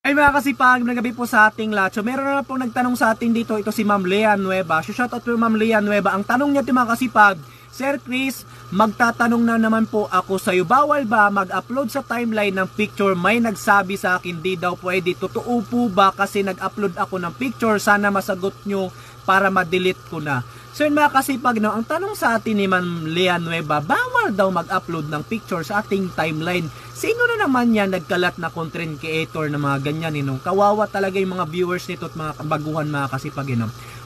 Ay mga kasipag, nagabi po sa ating lahat. So meron na pong nagtanong sa atin dito, ito si Ma'am Lea Nueva. So shoutout po Ma'am Lea Nueva. Ang tanong niya mga kasipag, Sir Chris, magtatanong na naman po ako sa iyo, bawal ba mag-upload sa timeline ng picture? May nagsabi sa akin di daw pwede. Totoo po ba kasi nag-upload ako ng picture? Sana masagot nyo para ma-delete ko na. So yun mga kasipag, no, ang tanong sa atin ni Ma'am Lea Nueva, bawal daw mag-upload ng picture sa ating timeline. Sino na naman yan nagkalat na content creator na mga ganyan, kawawa talaga yung mga viewers nito at mga baguhan mga kasipag,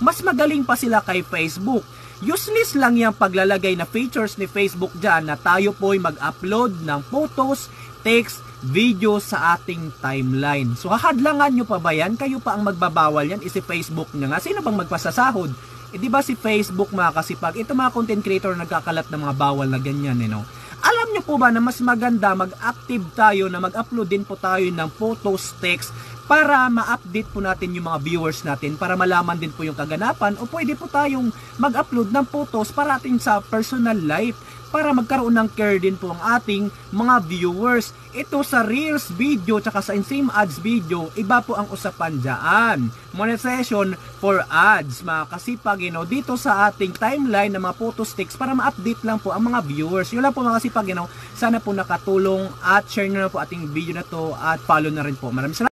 mas magaling pa sila kay Facebook. Useless lang yung paglalagay na features ni Facebook dyan na tayo po'y mag-upload ng photos, text, video sa ating timeline. So hahadlangan nyo pa ba yan? Kayo pa ang magbabawal yan? Si Facebook nyo nga. Sino bang magpasasahod? Di ba si Facebook mga kasipag, ito mga content creator nagkakalat ng mga bawal na ganyan, Alam nyo po ba na mas maganda mag-active tayo na mag-upload din po tayo ng photos, text para ma-update po natin yung mga viewers natin, para malaman din po yung kaganapan, o pwede po tayong mag-upload ng photos para ating sa personal life, para magkaroon ng care din po ang ating mga viewers. Ito sa Reels video tsaka sa same ads video, iba po ang usapan dyan. Monetization for ads mga kasipag, dito sa ating timeline ng mga photos, text para ma-update lang po ang mga viewers. Yun lang po mga kasipag, sana po nakatulong at share nyo na po ating video na to at follow na rin po. Maraming salamat.